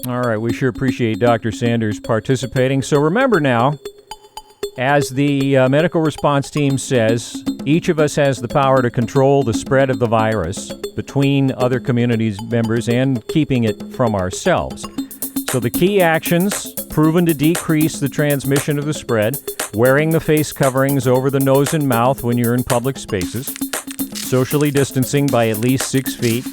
All right, we sure appreciate Dr. Sanders participating. So remember now, as the medical response team says, each of us has the power to control the spread of the virus between other community members and keeping it from ourselves. So the key actions proven to decrease the transmission of the spread: wearing the face coverings over the nose and mouth when you're in public spaces, socially distancing by at least 6 feet,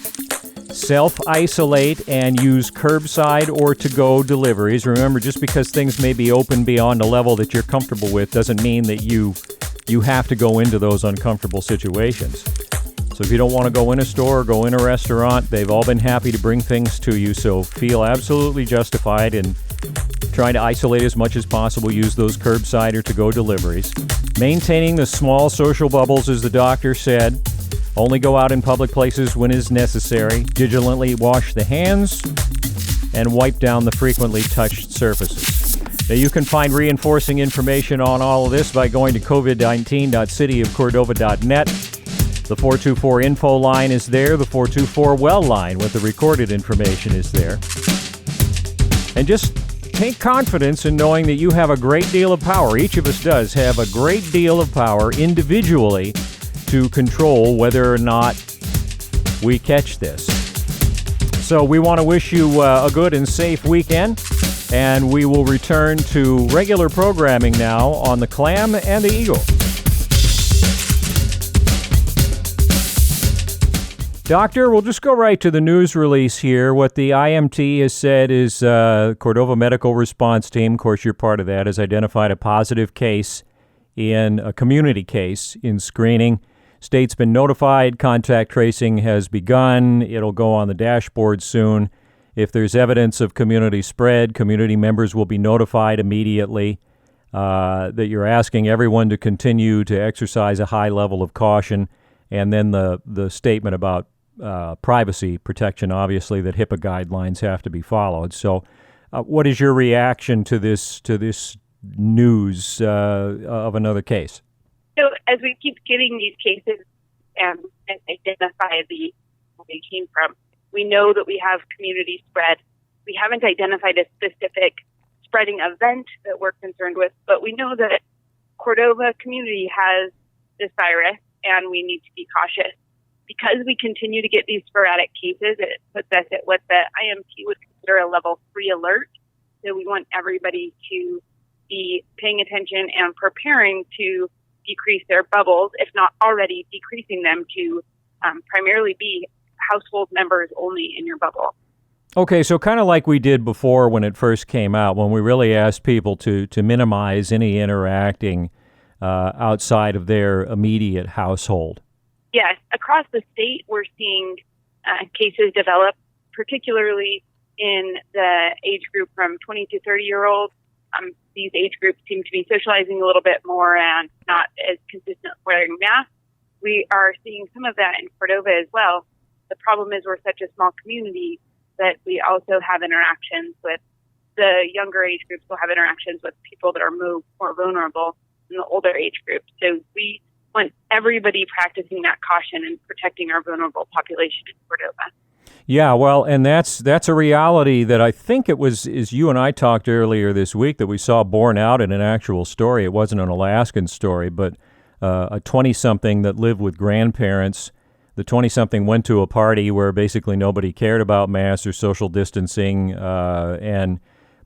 self-isolate and use curbside or to-go deliveries. Remember, just because things may be open beyond a level that you're comfortable with doesn't mean that you have to go into those uncomfortable situations. So if you don't want to go in a store or go in a restaurant, they've all been happy to bring things to you, so feel absolutely justified in trying to isolate as much as possible. Use those curbside or to-go deliveries. Maintaining the small social bubbles, as the doctor said. Only go out in public places when is necessary. Vigilantly wash the hands and wipe down the frequently touched surfaces. Now, you can find reinforcing information on all of this by going to covid19.cityofcordova.net. The 424 info line is there. The 424 well line with the recorded information is there. And just take confidence in knowing that you have a great deal of power. Each of us does have a great deal of power individually to control whether or not we catch this. So we want to wish you a good and safe weekend, and we will return to regular programming now on the Clam and the Eagle. Doctor, we'll just go right to the news release here. What the IMT has said is Cordova Medical Response Team, of course you're part of that, has identified a positive case in a community case in screening. State's been notified. Contact tracing has begun. It'll go on the dashboard soon. If there's evidence of community spread, community members will be notified immediately. That you're asking everyone to continue to exercise a high level of caution. And then the statement about privacy protection, obviously, that HIPAA guidelines have to be followed. So what is your reaction to this news of another case? So as we keep getting these cases and identify where they came from, we know that we have community spread. We haven't identified a specific spreading event that we're concerned with, but we know that Cordova community has this virus and we need to be cautious. Because we continue to get these sporadic cases, it puts us at what the IMT would consider a level 3 alert. So we want everybody to be paying attention and preparing to decrease their bubbles, if not already decreasing them to primarily be household members only in your bubble. Okay, so kind of like we did before when it first came out, when we really asked people to minimize any interacting outside of their immediate household. Yes, across the state, we're seeing cases develop, particularly in the age group from 20 to 30-year-olds. These age groups seem to be socializing a little bit more and not as consistent wearing masks. We are seeing some of that in Cordova as well. The problem is we're such a small community that we also have interactions with the younger age groups. We'll have interactions with people that are more vulnerable in the older age groups. So we want everybody practicing that caution and protecting our vulnerable population in Cordova. Yeah, well, and that's a reality that I think is you and I talked earlier this week that we saw borne out in an actual story. It wasn't an Alaskan story, but a 20-something that lived with grandparents. The 20-something went to a party where basically nobody cared about masks or social distancing and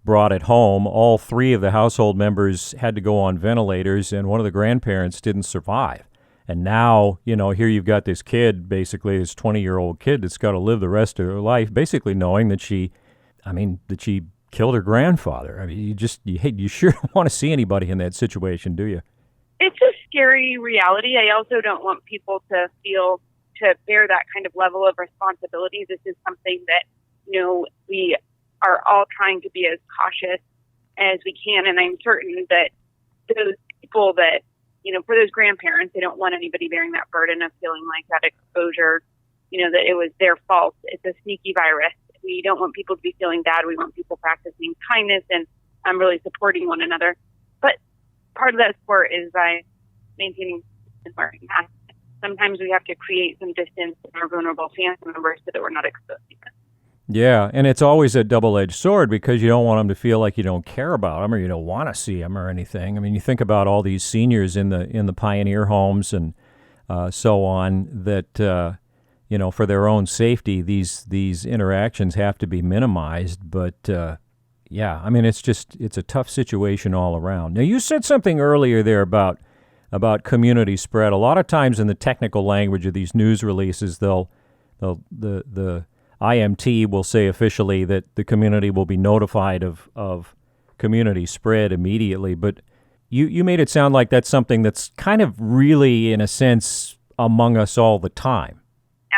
brought it home. All 3 of the household members had to go on ventilators, and one of the grandparents didn't survive. And now, here you've got this kid, basically this 20-year-old kid that's got to live the rest of their life, basically knowing that she killed her grandfather. I mean, you sure don't want to see anybody in that situation, do you? It's a scary reality. I also don't want people to feel to bear that kind of level of responsibility. This is something that, we are all trying to be as cautious as we can. And I'm certain that those people that, for those grandparents, they don't want anybody bearing that burden of feeling like that exposure, that it was their fault. It's a sneaky virus. We don't want people to be feeling bad. We want people practicing kindness and really supporting one another. But part of that support is by maintaining and wearing masks. Sometimes we have to create some distance in our vulnerable family members so that we're not exposed to them. Yeah, and it's always a double-edged sword because you don't want them to feel like you don't care about them or you don't want to see them or anything. I mean, you think about all these seniors in the pioneer homes and so on that for their own safety, these interactions have to be minimized. But yeah, I mean, it's a tough situation all around. Now, you said something earlier there about community spread. A lot of times in the technical language of these news releases, the IMT will say officially that the community will be notified of community spread immediately. But you made it sound like that's something that's kind of really, in a sense, among us all the time.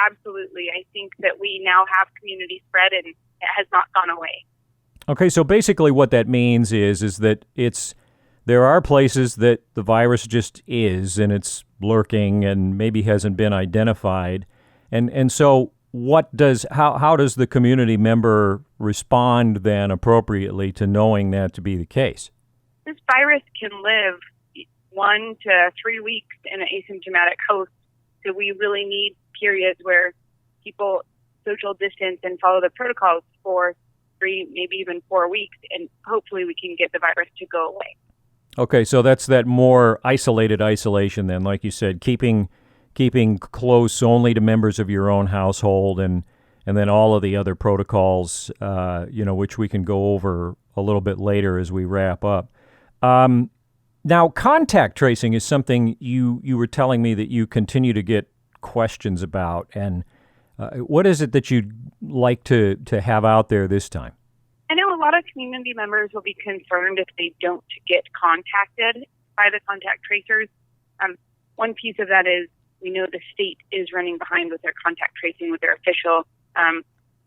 Absolutely. I think that we now have community spread and it has not gone away. Okay, so basically what that means is that there are places that the virus just is and it's lurking and maybe hasn't been identified. And so how does the community member respond then appropriately to knowing that to be the case? This virus can live 1 to 3 weeks in an asymptomatic host, so we really need periods where people social distance and follow the protocols for 3, maybe even 4 weeks, and hopefully we can get the virus to go away. Okay, so that's that more isolated isolation then, like you said, keeping close only to members of your own household, and then all of the other protocols, which we can go over a little bit later as we wrap up. Now, contact tracing is something you were telling me that you continue to get questions about, and what is it that you'd like to have out there this time? I know a lot of community members will be concerned if they don't get contacted by the contact tracers. One piece of that is we know the state is running behind with their contact tracing, with their official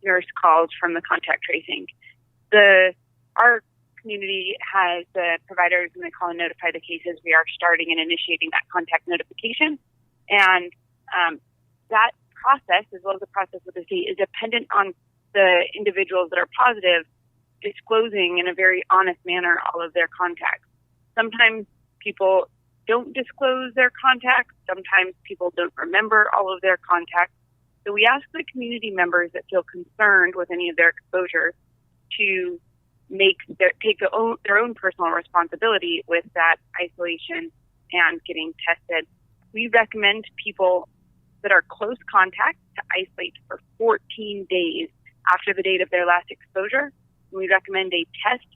nurse calls from the contact tracing. Our community has the providers, and they call and notify the cases. We are starting and initiating that contact notification. And that process, as well as the process with the state, is dependent on the individuals that are positive disclosing in a very honest manner all of their contacts. Sometimes people don't disclose their contacts. Sometimes people don't remember all of their contacts. So we ask the community members that feel concerned with any of their exposures to take their own personal responsibility with that isolation and getting tested. We recommend people that are close contacts to isolate for 14 days after the date of their last exposure. We recommend a test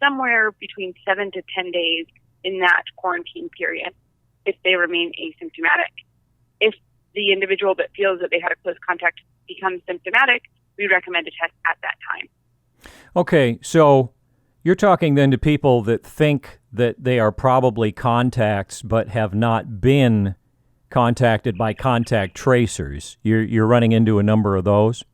somewhere between 7 to 10 days in that quarantine period if they remain asymptomatic. If the individual that feels that they had a close contact becomes symptomatic, we recommend a test at that time. Okay, so you're talking then to people that think that they are probably contacts but have not been contacted by contact tracers. You're running into a number of those?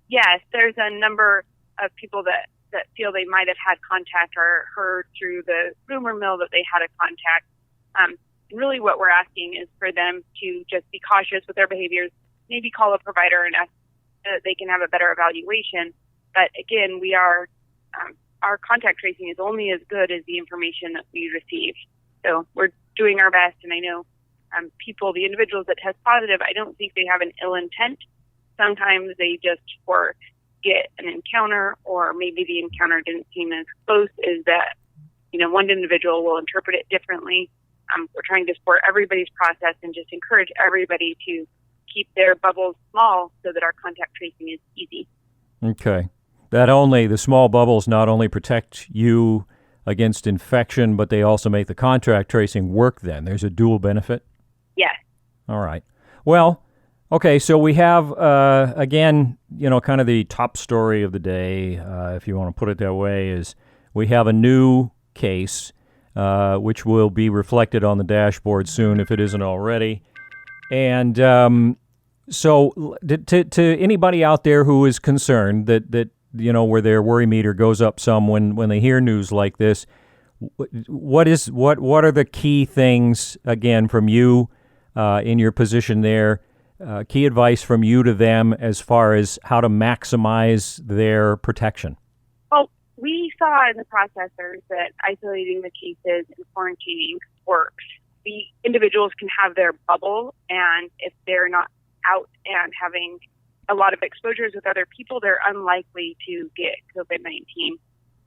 Yes, there's a number of people that feel they might have had contact or heard through the rumor mill that they had a contact. Really what we're asking is for them to just be cautious with their behaviors, maybe call a provider and ask that they can have a better evaluation. But again, our contact tracing is only as good as the information that we receive. So we're doing our best, and I know the individuals that test positive, I don't think they have an ill intent. Sometimes they just get an encounter, or maybe the encounter didn't seem as close as that. One individual will interpret it differently. We're trying to support everybody's process and just encourage everybody to keep their bubbles small so that our contact tracing is easy. Okay. The small bubbles not only protect you against infection, but they also make the contact tracing work then. There's a dual benefit? Yes. All right. Well, okay, so we have, again, kind of the top story of the day, if you want to put it that way, is we have a new case, which will be reflected on the dashboard soon if it isn't already. And so to anybody out there who is concerned that where their worry meter goes up some when they hear news like this, what are the key things, again, from you in your position there, key advice from you to them as far as how to maximize their protection? Well, we saw in the processors that isolating the cases and quarantining works. The individuals can have their bubble, and if they're not out and having a lot of exposures with other people, they're unlikely to get COVID-19.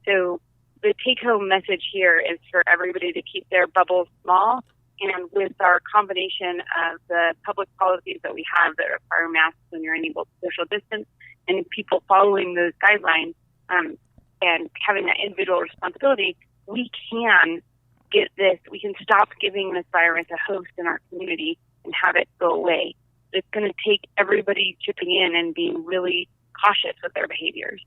So the take-home message here is for everybody to keep their bubbles small. And with our combination of the public policies that we have that require masks when you're unable to social distance, and people following those guidelines and having that individual responsibility, we can get this. We can stop giving this virus a host in our community and have it go away. It's going to take everybody chipping in and being really cautious with their behaviors.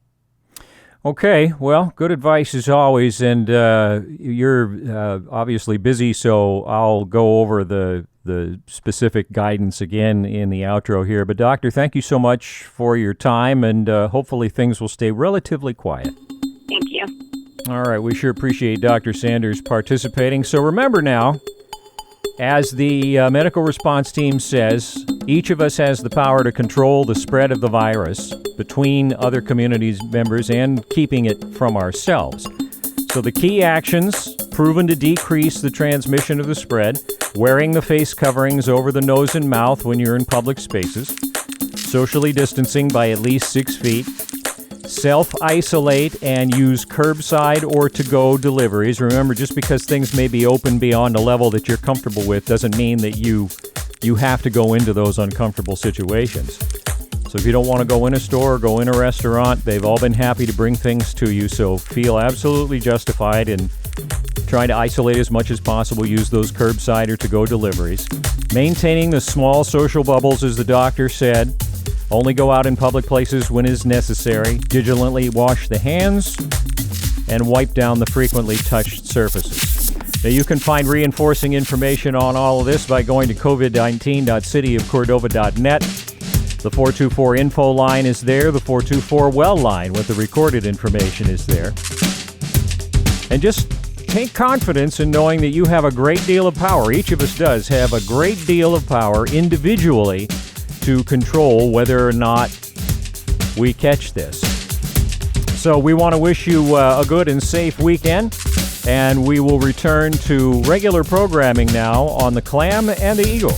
Okay, well, good advice as always, and you're obviously busy, so I'll go over the specific guidance again in the outro here. But Doctor, thank you so much for your time, and hopefully things will stay relatively quiet. Thank you. All right, we sure appreciate Dr. Sanders participating. So remember now, as the medical response team says, each of us has the power to control the spread of the virus between other community members and keeping it from ourselves. So the key actions proven to decrease the transmission of the spread: wearing the face coverings over the nose and mouth when you're in public spaces, socially distancing by at least 6 feet, self-isolate and use curbside or to-go deliveries. Remember, just because things may be open beyond a level that you're comfortable with doesn't mean that you have to go into those uncomfortable situations. So if you don't want to go in a store or go in a restaurant, they've all been happy to bring things to you, so feel absolutely justified in trying to isolate as much as possible. Use those curbside or to-go deliveries. Maintaining the small social bubbles, as the doctor said. Only go out in public places when it is necessary. Vigilantly wash the hands and wipe down the frequently touched surfaces. Now, you can find reinforcing information on all of this by going to covid19.cityofcordova.net. The 424 info line is there. The 424 well line with the recorded information is there. And just take confidence in knowing that you have a great deal of power. Each of us does have a great deal of power individually to control whether or not we catch this. So we want to wish you a good and safe weekend, and we will return to regular programming now on the Clam and the Eagle.